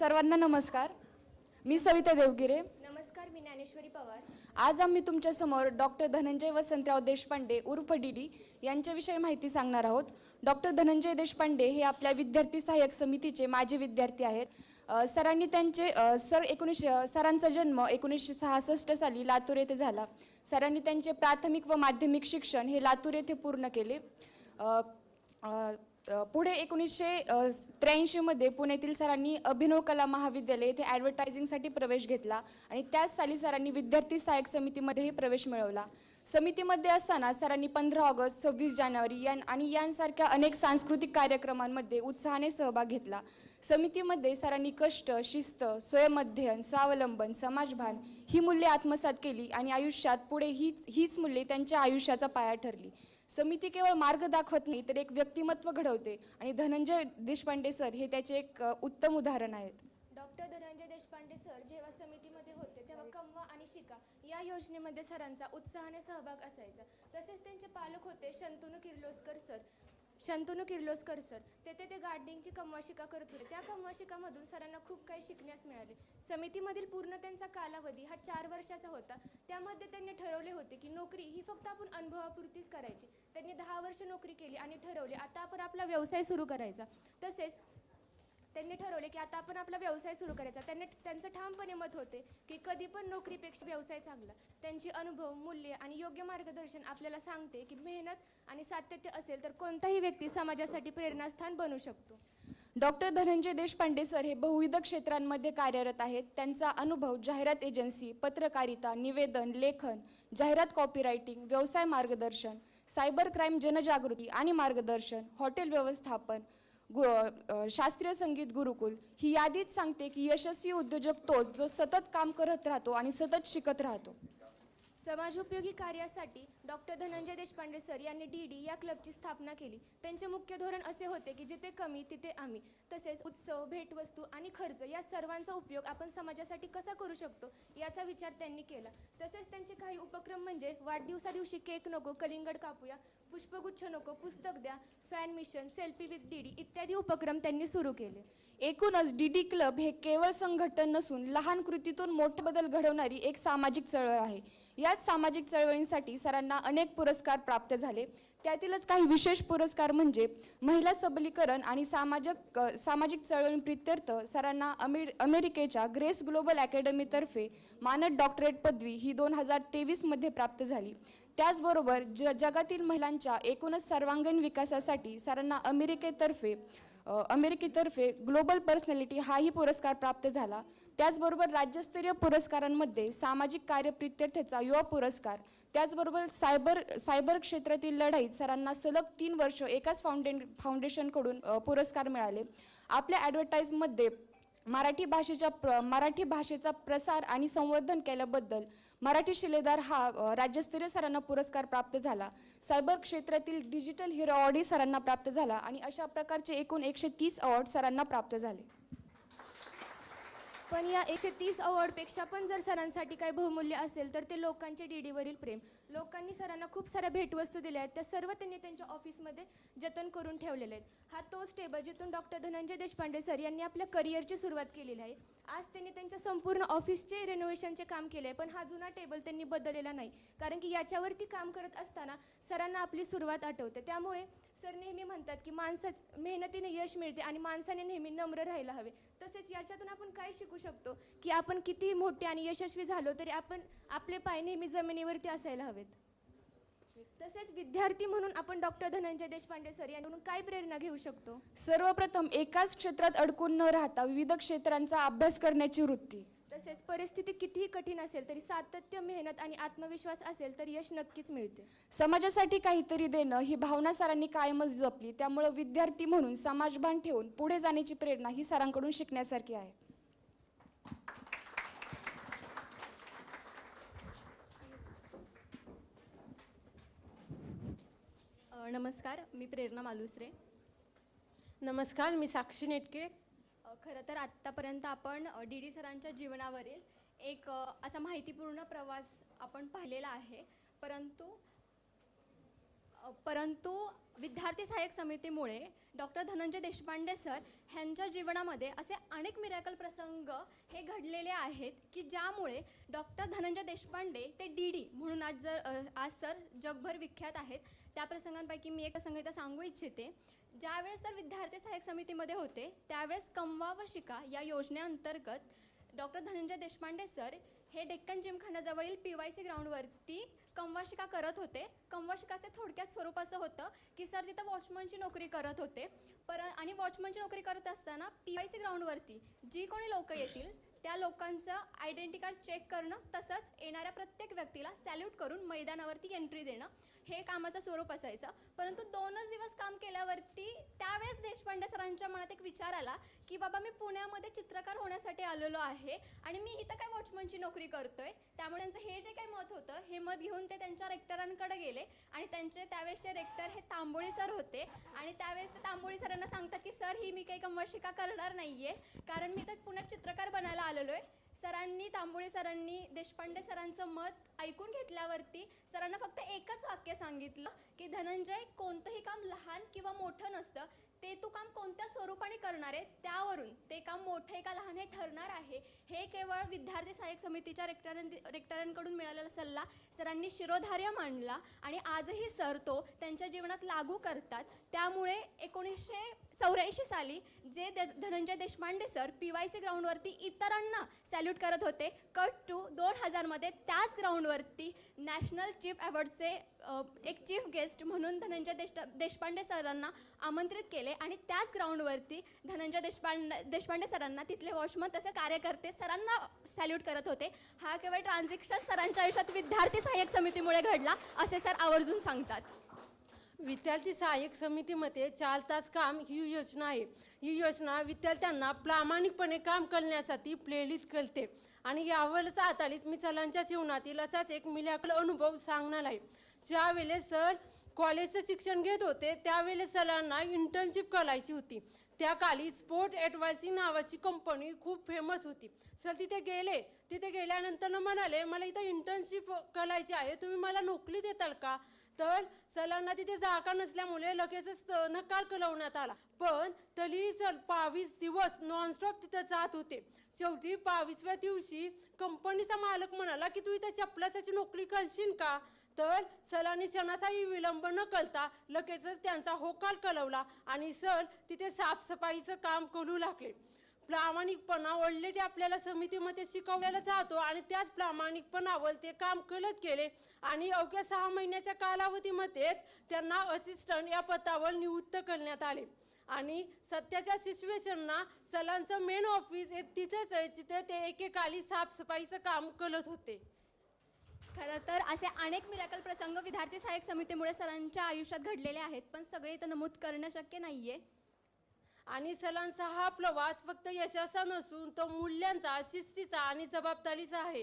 सर्वांना नमस्कार. मी सविता देवगिरे. नमस्कार, मी ज्ञानेश्वरी पवार. आज आम्ही तुमच्या समोर डॉक्टर धनंजय वसंतराव देशपांडे उर्फ डीडी यांच्याविषयी माहिती सांगणार आहोत. डॉक्टर धनंजय देशपांडे हे आपल्या विद्यार्थी सहाय्यक समितीचे माजी विद्यार्थी आहेत. सरांचा जन्म 1966 साली लातूर येथे झाला. सरांनी त्यांचे प्राथमिक व माध्यमिक शिक्षण हे लातूर येथे पूर्ण केले. पुढे 1983 मध्ये पुण्यातील सरांनी अभिनव कला महाविद्यालय येथे ॲडव्हर्टायझिंगसाठी प्रवेश घेतला आणि त्याच साली सरांनी विद्यार्थी सहाय्यक समितीमध्येही प्रवेश मिळवला. समितीमध्ये असताना सरांनी 15 ऑगस्ट 26 जानेवारी यांसारख्या अनेक सांस्कृतिक कार्यक्रमांमध्ये उत्साहाने सहभाग घेतला. समितीमध्ये सरांनी कष्ट, शिस्त, स्वयंअध्ययन, स्वावलंबन, समाजभान ही मूल्ये आत्मसात केली आणि आयुष्यात पुढे हीच मूल्ये त्यांच्या आयुष्याचा पाया ठरली. समिती केवळ मार्ग दाखवत नाही तर एक व्यक्तिमत्व घडवते आणि धनंजय देशपांडे सर हे त्याचे एक उत्तम उदाहरण आहेत. डॉक्टर धनंजय देशपांडे सर जेव्हा समितीमध्ये होते तेव्हा कमवा आणि शिका या योजनेमध्ये सरांचा उत्साहाने सहभाग असायचा. तसेच त्यांचे पालक होते शंतनू किर्लोस्कर सर. ते गार्डनिंगची कमवा शिका करत होते. त्या कमवा शिकामधून सरांना खूप काही शिकण्यास मिळाले. समितीमधील पूर्ण त्यांचा कालावधी हा 4 वर्षाचा होता. त्यामध्ये त्यांनी ठरवले होते की नोकरी ही फक्त आपण अनुभवापुरतीच करायची. त्यांनी 10 वर्ष नोकरी केली आणि ठरवले आता आपण आपला व्यवसाय सुरू करायचा. तसेच त्यांनी ठरवले की आता आपण आपला व्यवसाय सुरू करायचा. त्यांचं ठामपणे मत होते की कधी पण नोकरीपेक्षा व्यवसाय चांगला. त्यांची अनुभव, मूल्य आणि योग्य मार्गदर्शन आपल्याला सांगते की मेहनत आणि सातत्य असेल तर कोणताही व्यक्ती समाजासाठी प्रेरणास्थान बनू शकतो. डॉक्टर धनंजय देशपांडे सर हे बहुविध क्षेत्रांमध्ये कार्यरत आहेत. त्यांचा अनुभव जाहिरात एजन्सी, पत्रकारिता, निवेदन, लेखन, जाहिरात कॉपीरायटिंग, व्यवसाय मार्गदर्शन, सायबर क्राईम जनजागृती आणि मार्गदर्शन, हॉटेल व्यवस्थापन, शास्त्रीय संगीत गुरुकुल ही यादीच सांगते की यशस्वी उद्योजक तोच जो सतत काम करत राहतो आणि सतत शिकत राहतो. समाजोपयोगी कार्यासाठी डॉक्टर धनंजय देशपांडे सर यांनी डीडी या क्लबची स्थापना केली. त्यांचे मुख्य धोरण असे होते की जिथे कमी तिथे आम्ही. तसेच उत्सव, भेटवस्तू आणि खर्च या सर्वांचा उपयोग आपण समाजासाठी कसा करू शकतो याचा विचार त्यांनी केला. तसेच त्यांचे काही उपक्रम म्हणजे वाढदिवसादिवशी केक नको, कलिंगड कापूया, पुष्पगुच्छ नको, पुस्तक द्या, fan mission, selfie with DD इत्यादी उपक्रम त्यांनी सुरू केले. एकूणच डीडी क्लब हे केवळ संघटन नसून लहान कृतीतून मोठे बदल घडवणारी एक सामाजिक चळवळ आहे. याच सामाजिक चळवळींसाठी सरांना अनेक पुरस्कार प्राप्त झाले. त्यातीलच काही विशेष पुरस्कार म्हणजे महिला सबलीकरण आणि सामाजिक चळवळीप्रित्यर्थ सरांना अमेरिकेच्या ग्रेस ग्लोबल अकॅडमीतर्फे मानद डॉक्टरेट पदवी ही 2023 मध्ये प्राप्त झाली. त्याचबरोबर जगातील महिलांच्या एकूणच सर्वांगीण विकासासाठी सरांना अमेरिकेतर्फे ग्लोबल पर्सनॅलिटी हाही पुरस्कार प्राप्त झाला. त्याचबरोबर राज्यस्तरीय पुरस्कारांमध्ये सामाजिक कार्य प्रित्यर्थाचा युवा पुरस्कार, त्याचबरोबर सायबर क्षेत्रातील लढाईत सरांना सलग 3 वर्ष एकाच फाउंडेशनकडून पुरस्कार मिळाले. आपल्या ॲडव्हर्टाईजमध्ये मराठी भाषेचा प्रसार आणि संवर्धन केल्याबद्दल मराठी शिलेदार हा राज्यस्तरीय सरांना पुरस्कार प्राप्त झाला. सायबर क्षेत्रातील डिजिटल हिरो अवॉर्डही सरांना प्राप्त झाला आणि अशा प्रकारचे एकूण 130 अवॉर्ड सरांना प्राप्त झाले. पण या 130 अवॉर्डपेक्षा पण जर सरांसाठी काही बहुमूल्य असेल तर ते लोकांचे डीडीवरील प्रेम. लोकांनी सरांना खूप साऱ्या भेटवस्तू दिल्या आहेत. त्या सर्व त्यांनी त्यांच्या ऑफिसमध्ये जतन करून ठेवलेले आहेत. हा तोच टेबल जिथून डॉक्टर धनंजय देशपांडे सर यांनी आपल्या करिअरची सुरुवात केलेली आहे. आज त्यांनी त्यांच्या संपूर्ण ऑफिसचे रेनोव्हेशनचे काम केले आहे. पण हा जुना टेबल त्यांनी बदललेला नाही, कारण की याच्यावरती काम करत असताना सरांना आपली सुरुवात आठवते. त्यामुळे सर नेहमी म्हणतात की मेहनतीने यश मिळते आणि माणसाने नेहमी नम्र राहायला हवे. तसेच याच्यातून आपण काय शिकू शकतो की आपण किती मोठे आणि यशस्वी झालो तरी आपण आपले पाय नेहमी जमिनीवरती असायला हवेत. तसेच विद्यार्थी म्हणून आपण डॉक्टर धनंजय देशपांडे सर यांकडून काय प्रेरणा घेऊ शकतो? सर्वप्रथम एकाच क्षेत्रात अडकून न राहता विविध क्षेत्रांचा अभ्यास करण्याची वृत्ती. तसेच परिस्थिती कितीही कठीण असेल तरी सातत्य, मेहनत आणि आत्मविश्वास असेल तर यश नक्कीच मिळते. समाजासाठी काहीतरी देणं ही भावना सरांनी कायमच जपली. त्यामुळे विद्यार्थी म्हणून समाजभान ठेवून पुढे जाण्याची प्रेरणा ही सरांकडून शिकण्यासारखी आहे. नमस्कार, मी प्रेरणा मालुसरे. नमस्कार, मी साक्षी नेटके. खरं तर आत्तापर्यंत आपण डीडी सरांच्या जीवनावरील एक असा माहितीपूर्ण प्रवास आपण पाहिलेला आहे. परंतु परंतु विद्यार्थी सहाय्यक समितीमुळे डॉक्टर धनंजय देशपांडे सर ह्यांच्या जीवनामध्ये असे अनेक मिरॅकल प्रसंग हे घडलेले आहेत की ज्यामुळे डॉक्टर धनंजय देशपांडे ते DD म्हणून आज सर जगभर विख्यात आहेत. त्या प्रसंगांपैकी मी एक प्रसंग इथं सांगू इच्छिते. ज्यावेळेस सर विद्यार्थी सहाय्यक समितीमध्ये होते त्यावेळेस कमवा व शिका या योजनेअंतर्गत डॉक्टर धनंजय देशपांडे सर हे डेक्कन जिमखान्याजवळील PYC ग्राउंडवरती कमवा शिका करत होते. कमवा शिकाचे थोडक्यात स्वरूप असं होतं की सर तिथं वॉचमनची नोकरी करत होते. आणि वॉचमनची नोकरी करत असताना PYC ग्राउंडवरती जी कोणी लोक येतील त्या लोकांचं आयडेंटिटी कार्ड चेक करणं, तसंच येणाऱ्या प्रत्येक व्यक्तीला सॅल्यूट करून मैदानावरती एंट्री देणं हे कामाचं स्वरूप असायचं. परंतु 2च दिवस काम केल्यावरती त्यावेळेस देशपांडे सरांच्या मनात एक विचार आला की बाबा मी पुण्यामध्ये चित्रकार होण्यासाठी आलेलो आहे आणि मी इथं काय वॉचमनची नोकरी करतोय. त्यामुळे त्यांचं हे जे काही मत होतं हे मत घेऊन ते त्यांच्या रेक्टरांकडे गेले आणि त्यांचे त्यावेळेसचे रेक्टर हे तांबोळी सर होते. आणि त्यावेळेस ते तांबोळी सरांना सांगतात की सर ही मी काही कमवा शिका करणार नाहीये, कारण मी तर पुण्यात चित्रकार बनायला आलेलो आहे. तांबोळी सरांनी देशपांडे सरांचं मत ऐकून घेतल्यावरती सरांना फक्त एकच वाक्य सांगितलं की धनंजय, कोणतंही काम लहान किंवा मोठं नसतं, ते तू काम कोणत्या स्वरूपाने करणार आहे त्यावरून ते काम मोठे का लहान हे ठरणार आहे. हे केवळ विद्यार्थी सहाय्यक समितीच्या रेक्टरांकडून मिळालेला सल्ला सरांनी शिरोधार्य मांडला आणि आजही सर तो त्यांच्या जीवनात लागू करतात. त्यामुळे 1984 साली जे धनंजय देशपांडे सर PYC ग्राउंडवरती इतरांना सॅल्यूट करत होते, कट टू 2000मध्ये त्याच ग्राउंडवरती नॅशनल चीफ अवॉर्डचे एक चीफ गेस्ट म्हणून धनंजय देशपांडे सरांना आमंत्रित केले आणि त्याच ग्राउंडवरती धनंजय देशपांडे सरांना तिथले वॉचमन तसेच कार्यकर्ते सरांना सॅल्यूट करत होते. हा केवळ ट्रान्झॅक्शन सरांच्या आयुष्यात विद्यार्थी सहाय्यक समितीमुळे घडला असे सर आवर्जून सांगतात. विद्यार्थी सहाय्यक समितीमध्ये 4 तास काम ही योजना आहे. ही योजना विद्यार्थ्यांना प्रामाणिकपणे काम करण्यासाठी प्रेरित करते आणि यावरच आधारित मी सरांच्या जीवनातील असाच एक मिरॅकल अनुभव सांगणार आहे. ज्यावेळेस सर कॉलेजचं शिक्षण घेत होते त्यावेळेस सरांना इंटर्नशिप करायची होती. त्या काली स्पोर्ट ॲडवायझिंग नावाची कंपनी खूप फेमस होती. सर तिथे गेल्यानंतर म्हणाले मला इथं इंटर्नशिप करायची आहे, तुम्ही मला नोकरी देताल का? तर सरांना तिथे जागा नसल्यामुळे लगेचच नकार कळवण्यात आला. पण तरी सर 22 दिवस नॉनस्टॉप तिथं जात होते. शेवटी 22व्या दिवशी कंपनीचा मालक म्हणाला की तू इथं चपलाची नोकरी करशील का? तर सरांनी क्षणाचाही विलंब न करता लगेचच त्यांचा होकार कळवला आणि सर तिथे साफसफाईचं काम करू लागले. प्रामाणिकपणा ऑलरेडी आपल्याला समितीमध्ये शिकवलेला जातो आणि त्याच प्रामाणिकपणावर ते काम करत गेले आणि अवघ्या 6 महिन्याच्या कालावधीमध्येच त्यांना असिस्टंट या पदावर नियुक्त करण्यात आले. आणि सध्याच्या सिच्युएशनना सरांचं मेन ऑफिस तिथेच आहे जिथे ते एकेकाळी साफसफाईचं काम करत होते. खरं तर असे अनेक मिरॅकल प्रसंग विद्यार्थी सहाय्यक समितीमुळे सरांच्या आयुष्यात घडलेले आहेत, पण सगळे इथं नमूद करणं शक्य नाहीये. आणि सरांचा हा प्रवास फक्त यशाचा नसून तो मूल्यांचा, शिस्तीचा आणि जबाबदारीचा आहे.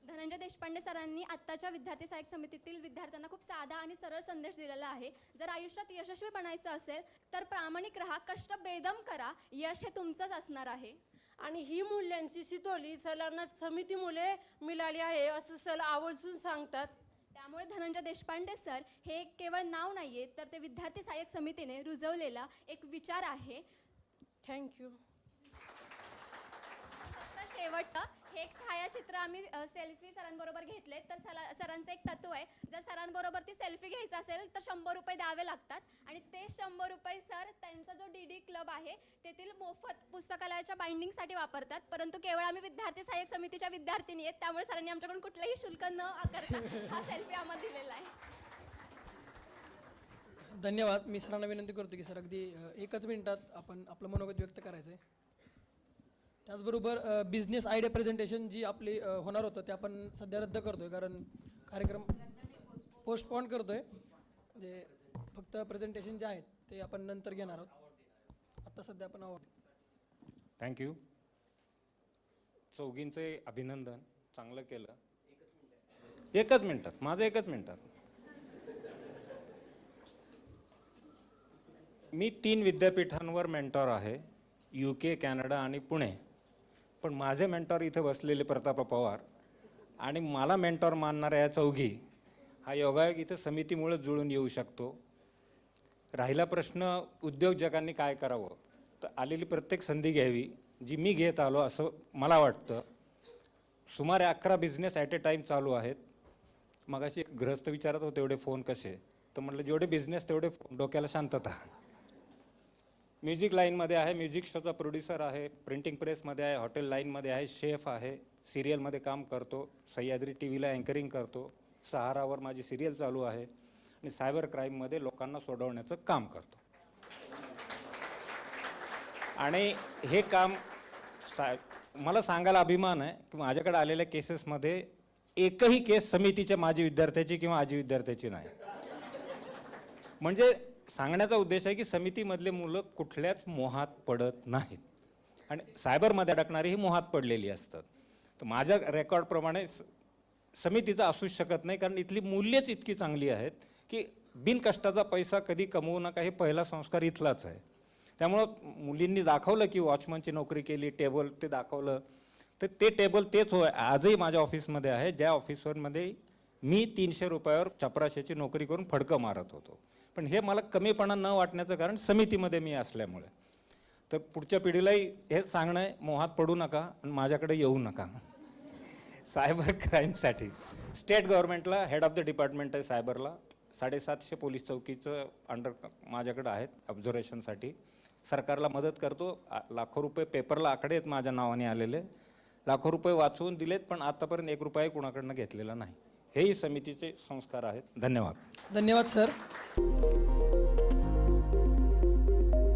धनंजय देशपांडे सरांनी आत्ताच्या विद्यार्थी सहाय्यक समितीतील विद्यार्थ्यांना खूप साधा आणि सरळ संदेश दिलेला आहे. जर आयुष्यात यशस्वी बनायचं असेल तर प्रामाणिक राहा, कष्ट बेदम करा, यश हे तुमचंच असणार आहे. आणि ही मूल्यांची शितोली सरांना समितीमुळे मिळाली आहे असं सर आवर्जून सांगतात. त्यामुळे धनंजय देशपांडे सर हे केवळ नाव नाहीये तर ते विद्यार्थी सहाय्यक समितीने रुजवलेला एक विचार आहे. थँक्यू. शेवटचं हे एक छायाचित्र आम्ही सेल्फी सरांबरोबर घेतले. तर सरांचं एक तत्व आहे, जर सरांबरोबर ती सेल्फी घ्यायचं असेल तर 100 रुपये द्यावे लागतात आणि ते 100 रुपये सर त्यांचा जो DD क्लब आहे तेथील मोफत पुस्तकालयाच्या बाइंडिंगसाठी वापरतात. परंतु केवळ आम्ही विद्यार्थी सहाय्यक समितीच्या विद्यार्थिनी आहेत त्यामुळे सरांनी आमच्याकडून कुठलंही शुल्क न आकारता हा सेल्फी आम्हाला दिलेला आहे. धन्यवाद. मी सरांना विनंती करतो की सर अगदी 1च मिनिटात आपण आपलं मनोगत व्यक्त करायचं आहे. त्याचबरोबर बिझनेस आयडिया प्रेझेंटेशन जी आपली होणार होतं ते आपण सध्या रद्द करतोय, कारण कार्यक्रम पोस्टपोन करतोय. म्हणजे फक्त प्रेझेंटेशन जे आहेत ते आपण नंतर घेणार आहोत. आता सध्या आपण थँक्यू. चौघींचे अभिनंदन, चांगलं केलं. 1च मिनिटात, माझं 1च मिनिटात. मी 3 विद्यापीठांवर मेंटॉर आहे, UK, कॅनडा आणि पुणे. पण माझे मेंटॉर इथे बसलेले प्रताप पवार आणि मला मेंटॉर मानणाऱ्या या चौघी हा योगायोग इथं समितीमुळे जुळून येऊ शकतो. राहिला प्रश्न उद्योजकांनी काय करावं, तर आलेली प्रत्येक संधी घ्यावी, जी मी घेत आलो असं मला वाटतं. सुमारे 11 बिझनेस ॲट ए टाईम चालू आहेत. मगाशी एक गृहस्थ विचारत होते एवढे फोन कसे, तर म्हटलं जेवढे बिझनेस तेवढे डोक्याला शांतता. म्युझिक लाईनमध्ये आहे, म्युझिक शोचा प्रोड्युसर आहे, प्रिंटिंग प्रेसमध्ये आहे, हॉटेल लाईनमध्ये आहे, शेफ आहे, सिरियलमध्ये काम करतो, सह्याद्री टी व्हीला अँकरिंग करतो, सहारावर माझी सिरियल चालू आहे आणि सायबर क्राईममध्ये लोकांना सोडवण्याचं काम करतो. आणि हे काम मला सांगायला अभिमान आहे की माझ्याकडे आलेल्या केसेसमध्ये एकही केस समितीच्या माजी विद्यार्थ्याची किंवा आजी विद्यार्थ्याची नाही. म्हणजे सांगण्याचा उद्देश आहे की समितीमधले मुलं कुठल्याच मोहात पडत नाहीत आणि सायबरमध्ये अडकणारी ही मोहात पडलेली असतात. तर माझ्या रेकॉर्डप्रमाणे समितीचं असूच शकत नाही, कारण इथली मूल्यच इतकी चांगली आहेत की बिनकष्टाचा पैसा कधी कमवू नका, हे पहिला संस्कार इथलाच आहे. त्यामुळं मुलींनी दाखवलं की वॉचमनची नोकरी केली, टेबल ते दाखवलं, तर ते टेबल तेच होय आजही माझ्या ऑफिसमध्ये आहे, ज्या ऑफिसमध्ये मी 300 रुपयावर चपराशाची नोकरी करून फडकं मारत होतो. पण हे मला कमीपणा न वाटण्याचं कारण समितीमध्ये मी असल्यामुळे. तर पुढच्या पिढीलाही हेच सांगणं आहे, मोहात पडू नका आणि माझ्याकडे येऊ नका. सायबर क्राईमसाठी स्टेट गव्हर्नमेंटला हेड ऑफ द डिपार्टमेंट आहे सायबरला. 750 पोलीस चौकीचं अंडर माझ्याकडे आहेत ऑब्झर्वेशनसाठी. सरकारला मदत करतो. लाखो रुपये पेपरला आकडे आहेत माझ्या नावाने आलेले, लाखो रुपये वाचवून दिलेत, पण आतापर्यंत 1 रुपया कुणाकडनं घेतलेला नाही. हेही समितीचे संस्कार आहेत. धन्यवाद. धन्यवाद सर.